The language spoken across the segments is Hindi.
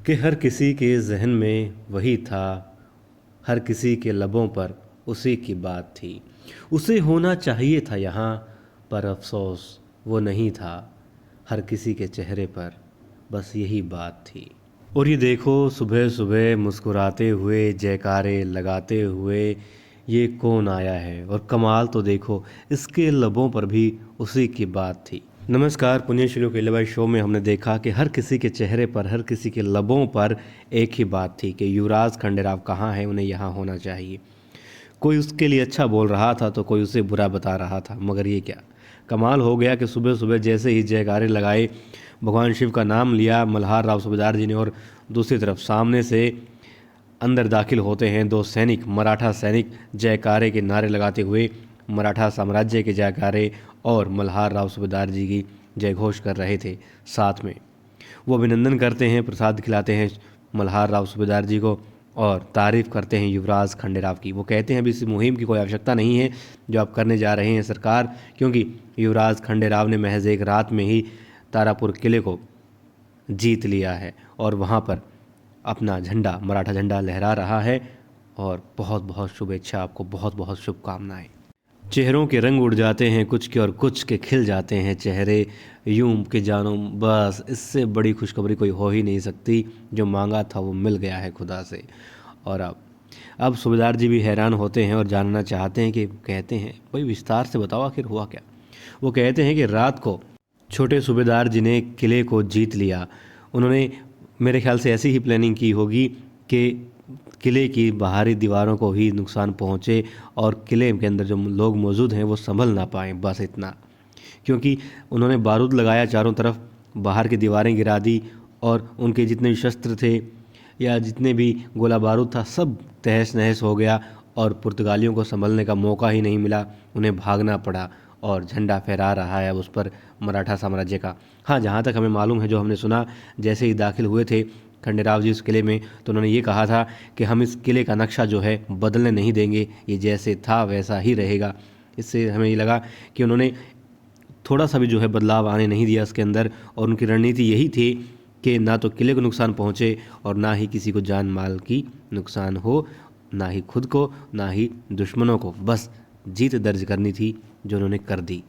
कि हर किसी के जहन में वही था, हर किसी के लबों पर उसी की बात थी। उसे होना चाहिए था यहाँ, पर अफसोस वो नहीं था। हर किसी के चेहरे पर बस यही बात थी। और ये देखो, सुबह सुबह मुस्कुराते हुए, जयकारे लगाते हुए ये कौन आया है। और कमाल तो देखो, इसके लबों पर भी उसी की बात थी। नमस्कार, पुण्यश्री के भाई शो में हमने देखा कि हर किसी के चेहरे पर, हर किसी के लबों पर एक ही बात थी कि युवराज खंडेराव कहाँ है, उन्हें यहाँ होना चाहिए। कोई उसके लिए अच्छा बोल रहा था तो कोई उसे बुरा बता रहा था। मगर ये क्या कमाल हो गया कि सुबह सुबह जैसे ही जयकारे लगाए, भगवान शिव का नाम लिया मल्हार राव सूबेदार जी ने, और दूसरी तरफ सामने से अंदर दाखिल होते हैं दो सैनिक, मराठा सैनिक, जयकारे के नारे लगाते हुए मराठा साम्राज्य के जयकारे और मल्हार राव सूबेदार जी की जय घोष कर रहे थे। साथ में वो अभिनंदन करते हैं, प्रसाद खिलाते हैं मल्हार राव सूबेदार जी को और तारीफ़ करते हैं युवराज खंडेराव की। वो कहते हैं अभी इस मुहिम की कोई आवश्यकता नहीं है जो आप करने जा रहे हैं सरकार, क्योंकि युवराज खंडेराव ने महज एक रात में ही तारापुर किले को जीत लिया है और वहाँ पर अपना झंडा, मराठा झंडा लहरा रहा है। और बहुत बहुत शुभेच्छा आपको, बहुत बहुत शुभकामनाएं। चेहरों के रंग उड़ जाते हैं कुछ के और कुछ के खिल जाते हैं चेहरे, यूं कि जानो बस इससे बड़ी खुशखबरी कोई हो ही नहीं सकती। जो मांगा था वो मिल गया है खुदा से। और अब सूबेदार जी भी हैरान होते हैं और जानना चाहते हैं कि कहते हैं भाई विस्तार से बताओ आखिर हुआ क्या। वो कहते हैं कि रात को छोटे सूबेदार जी ने किले को जीत लिया। उन्होंने मेरे ख्याल से ऐसी ही प्लानिंग की होगी कि किले की बाहरी दीवारों को ही नुकसान पहुँचे और किले के अंदर जो लोग मौजूद हैं वो संभल ना पाएँ, बस इतना। क्योंकि उन्होंने बारूद लगाया चारों तरफ, बाहर की दीवारें गिरा दी और उनके जितने भी शस्त्र थे या जितने भी गोला बारूद था सब तहस नहस हो गया और पुर्तगालियों को संभलने का मौका ही नहीं मिला। उन्हें भागना पड़ा और झंडा फहरा रहा है अब उस पर मराठा साम्राज्य का। हाँ, जहाँ तक हमें मालूम है, जो हमने सुना, जैसे ही दाखिल हुए थे खंडेराव जी उस किले में तो उन्होंने ये कहा था कि हम इस किले का नक्शा जो है बदलने नहीं देंगे, ये जैसे था वैसा ही रहेगा। इससे हमें ये लगा कि उन्होंने थोड़ा सा भी जो है बदलाव आने नहीं दिया इसके अंदर। और उनकी रणनीति यही थी कि ना तो किले को नुकसान पहुँचे और ना ही किसी को जान माल की नुकसान हो, ना ही खुद को ना ही दुश्मनों को। बस जीत दर्ज करनी थी जो उन्होंने कर दी।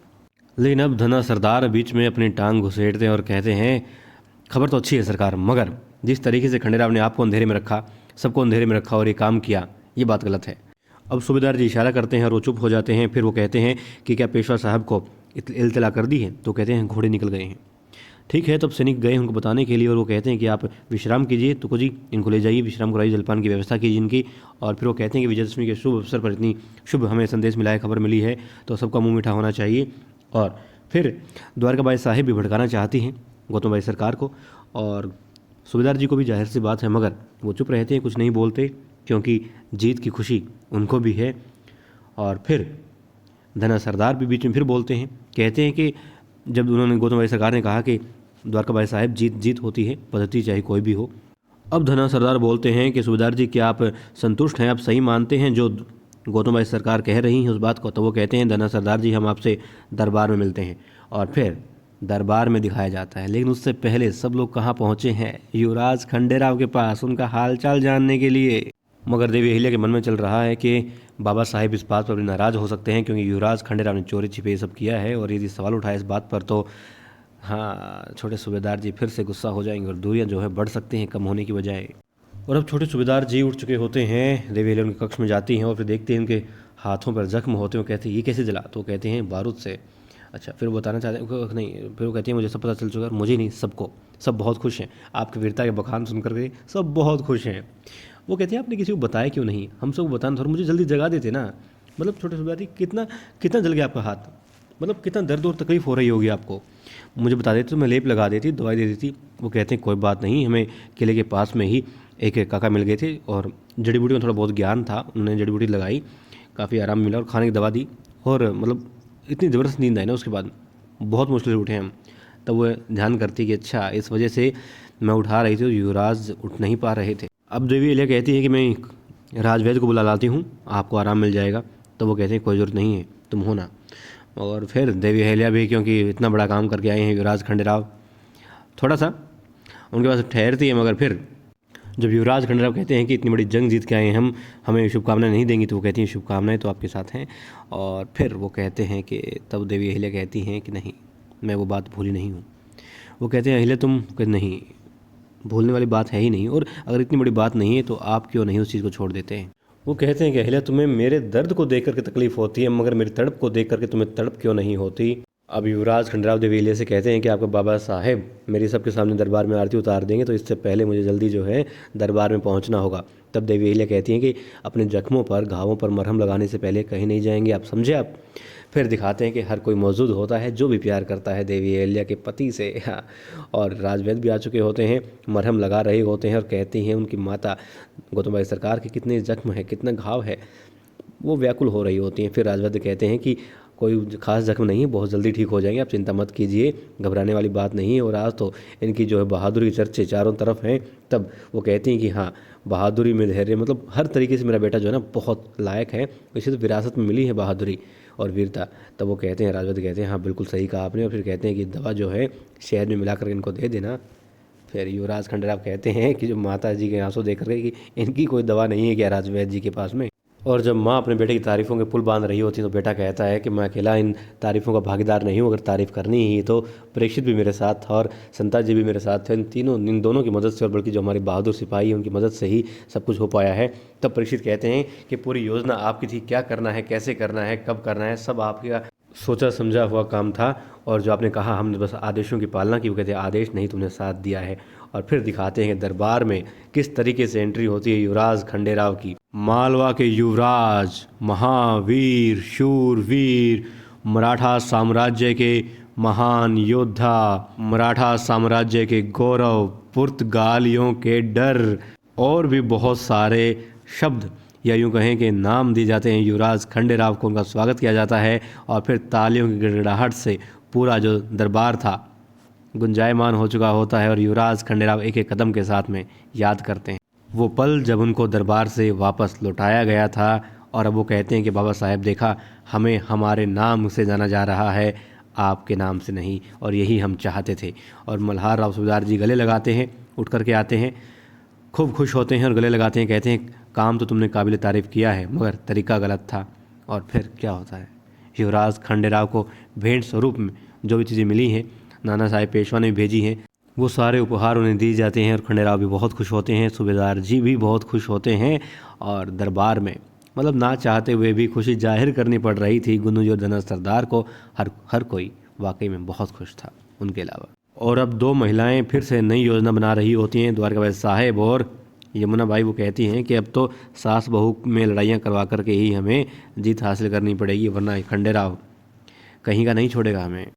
लेकिन अब धना सरदार बीच में अपनी टांग घुसेड़ते हैं और कहते हैं खबर तो अच्छी है सरकार, मगर जिस तरीके से खंडेराव ने आपको अंधेरे में रखा, सबको अंधेरे में रखा और ये काम किया, ये बात गलत है। अब सूबेदार जी इशारा करते हैं और वो चुप हो जाते हैं। फिर वो कहते हैं कि क्या पेशवा साहब को इल्तला कर दी है? तो कहते हैं घोड़े निकल गए हैं। ठीक है, तब सैनिक गए उनको बताने के लिए और वो कहते हैं कि आप विश्राम कीजिए, तो जी इनको ले जाइए, विश्राम कराइए, जलपान की व्यवस्था कीजिए इनकी। और फिर वो कहते हैं कि विजयदशमी के शुभ अवसर पर इतनी शुभ हमें संदेश मिला है, खबर मिली है, तो सबका मुंह मीठा होना चाहिए। और फिर द्वारकाबाई साहिब भी भड़काना चाहती हैं गौतम भाई सरकार को, और सूबेदार जी को भी जाहिर सी बात है, मगर वो चुप रहते हैं, कुछ नहीं बोलते, क्योंकि जीत की खुशी उनको भी है। और फिर धना सरदार भी बीच में फिर बोलते हैं, कहते हैं कि जब उन्होंने गौतम भाई सरकार ने कहा कि द्वारकाबाई साहिब जीत जीत होती है, पद्धति चाहे कोई भी हो। अब धना सरदार बोलते हैं कि सूबेदार जी क्या आप संतुष्ट हैं, आप सही मानते हैं जो गौतम भाई सरकार कह रही हैं उस बात को? तो वो कहते हैं धना सरदार जी हम आपसे दरबार में मिलते हैं। और फिर दरबार में दिखाया जाता है, लेकिन उससे पहले सब लोग कहाँ पहुँचे हैं? युवराज खंडेराव के पास, उनका हालचाल जानने के लिए। मगर देवी अहिल्या के मन में चल रहा है कि बाबा साहिब इस बात पर भी नाराज़ हो सकते हैं, क्योंकि युवराज खंडेराव ने चोरी छिपे ये सब किया है और यदि सवाल उठाए इस बात पर तो हाँ, छोटे सूबेदार जी फिर से गुस्सा हो जाएंगे और दूरियां जो है बढ़ सकती हैं कम होने की बजाय। और अब छोटे सूबेदार जी उठ चुके होते हैं, देवी अहिल्या उनके कक्ष में जाती हैं और फिर देखते हैं उनके हाथों पर जख्म होते हैं। वो कहते हैं ये कैसे जला? तो कहते हैं बारूद से। अच्छा, फिर वो बताना चाहते हैं नहीं, फिर वो कहती हैं मुझे सब पता चल चुका है, मुझे नहीं सबको, सब बहुत खुश हैं आपकी वीरता के बखान सुन करके, सब बहुत खुश हैं। वो कहते हैं आपने किसी को बताया क्यों नहीं? हम सबको बताना था, मुझे जल्दी जगा देते ना। मतलब छोटे सूबेदार जी कितना कितना जल गया आपका हाथ, मतलब कितना दर्द और तकलीफ़ हो रही होगी आपको, मुझे बता देते तो मैं लेप लगा देती, दवाई दे देती। वो कहते हैं कोई बात नहीं, हमें किले के पास में ही एक काका मिल गए थे और जड़ी बूटी में थोड़ा बहुत ज्ञान था, उन्होंने जड़ी बूटी लगाई, काफ़ी आराम मिला और खाने की दवा दी। और मतलब इतनी ज़बरदस्त नींद आई ना उसके बाद, बहुत मुश्किल से उठे हम। तब वो ध्यान करती कि अच्छा इस वजह से मैं उठा रही थी तो युवराज उठ नहीं पा रहे थे। अब देवी अहिल्या कहती है कि मैं राजवैद्य को बुला लाती हूँ, आपको आराम मिल जाएगा। तो वो कहते हैं कोई ज़रूरत नहीं है, तुम हो ना। और फिर देवी अहिल्या भी, क्योंकि इतना बड़ा काम करके आए हैं युवराज खंडेराव, थोड़ा सा उनके पास ठहरती है, मगर फिर जब युवराज खंडेराव कहते हैं कि इतनी बड़ी जंग जीत के आए हैं हम, हमें शुभकामनाएं नहीं देंगी, तो वो कहती हैं शुभकामनाएं तो आपके साथ हैं। और फिर वो कहते हैं कि तब देवी अहिल्या कहती हैं कि नहीं, मैं वो बात भूली नहीं हूँ। वो कहते हैं अहिल्या तुम, कि नहीं, भूलने वाली बात है ही नहीं, और अगर इतनी बड़ी बात नहीं है तो आप क्यों नहीं उस चीज़ को छोड़ देते हैं। वो कहते हैं कि अहिल्या तुम्हें मेरे दर्द को देख करके तकलीफ होती है, मगर मेरी तड़प को देख करके तुम्हें तड़प क्यों नहीं होती। अब युवराज खंडेराव देवी अहिल्या से कहते हैं कि आपके बाबा साहेब मेरी सबके सामने दरबार में आरती उतार देंगे, तो इससे पहले मुझे जल्दी जो है दरबार में पहुंचना होगा। तब देवी अहिल्या कहती हैं कि अपने जख्मों पर, घावों पर मरहम लगाने से पहले कहीं नहीं जाएंगे, आप समझे आप। फिर दिखाते हैं कि हर कोई मौजूद होता है जो भी प्यार करता है देवी अहिल्या के पति से। हाँ, और राजवैद्य भी आ चुके होते हैं, मरहम लगा रहे होते हैं और कहती हैं उनकी माता गौतमबाई सरकार के कितने जख्म है, कितना घाव है, वो व्याकुल हो रही होती हैं। फिर राजवैद्य कहते हैं कि कोई खास जख्म नहीं है, बहुत जल्दी ठीक हो जाएंगे, आप चिंता मत कीजिए, घबराने वाली बात नहीं है। और आज तो इनकी जो है बहादुरी के चर्चे चारों तरफ हैं। तब वो कहती हैं कि हाँ, बहादुरी में धैर्य, मतलब हर तरीके से मेरा बेटा जो है ना बहुत लायक है, इसे तो विरासत में मिली है बहादुरी और वीरता। तब वो कहते हैं, राजवैद्य कहते हैं हाँ बिल्कुल सही कहा आपने। और फिर कहते हैं कि दवा जो है शहद में मिलाकर इनको दे देना। फिर युवराज खंडेराव कहते हैं कि जो माता जी के आंसू देख करके कि इनकी कोई दवा नहीं है क्या राजवैद्य जी के पास में। और जब माँ अपने बेटे की तारीफ़ों के पुल बांध रही होती है तो बेटा कहता है कि मैं अकेला इन तारीफ़ों का भागीदार नहीं हूँ, अगर तारीफ़ करनी ही तो प्रेषित भी मेरे साथ था और संता जी भी मेरे साथ थे, इन दोनों की मदद से, और बल्कि जो हमारे बहादुर सिपाही हैं उनकी मदद से ही सब कुछ हो पाया है। तब प्रेषित कहते हैं कि पूरी योजना आपकी थी, क्या करना है, कैसे करना है, कब करना है, सब आपका सोचा समझा हुआ काम था, और जो आपने कहा हमने बस आदेशों की पालना की। वो कहते हैं आदेश नहीं, तुमने साथ दिया है। और फिर दिखाते हैं दरबार में किस तरीके से एंट्री होती है युवराज खंडेराव की। मालवा के युवराज, महावीर, शूरवीर, मराठा साम्राज्य के महान योद्धा, मराठा साम्राज्य के गौरव, पुर्तगालियों के डर, और भी बहुत सारे शब्द या यूँ कहें कि नाम दिए जाते हैं युवराज खंडेराव को। उनका स्वागत किया जाता है और फिर तालियों की गिड़गिड़ाहट से पूरा जो दरबार था गुंजायमान हो चुका होता है, और युवराज खंडेराव एक एक कदम के साथ में याद करते हैं वो पल जब उनको दरबार से वापस लौटाया गया था। और अब वो कहते हैं कि बाबा साहेब देखा, हमें हमारे नाम से जाना जा रहा है, आपके नाम से नहीं, और यही हम चाहते थे। और मल्हार राव सूबेदार जी गले लगाते हैं, उठ कर के आते हैं, खूब खुश होते हैं और गले लगाते हैं, कहते हैं काम तो तुमने काबिल तारीफ़ किया है, मगर तरीका गलत था। और फिर क्या होता है, युवराज खंडेराव को भेंट स्वरूप में जो भी चीज़ें मिली हैं, नाना साहेब पेशवा ने भेजी हैं, वो सारे उपहार उन्हें दिए जाते हैं। और खंडेराव भी बहुत खुश होते हैं, सूबेदार जी भी बहुत खुश होते हैं, और दरबार में मतलब ना चाहते हुए भी खुशी जाहिर करनी पड़ रही थी गुन्नू और धना सरदार को। हर कोई वाकई में बहुत खुश था उनके अलावा। और अब दो महिलाएं फिर से नई योजना बना रही होती हैं, द्वारकाबाई साहेब और यमुना बाई। वो कहती हैं कि अब तो सास बहू में लड़ाइयाँ करवा करके ही हमें जीत हासिल करनी पड़ेगी, वरना खंडेराव कहीं का नहीं छोड़ेगा हमें।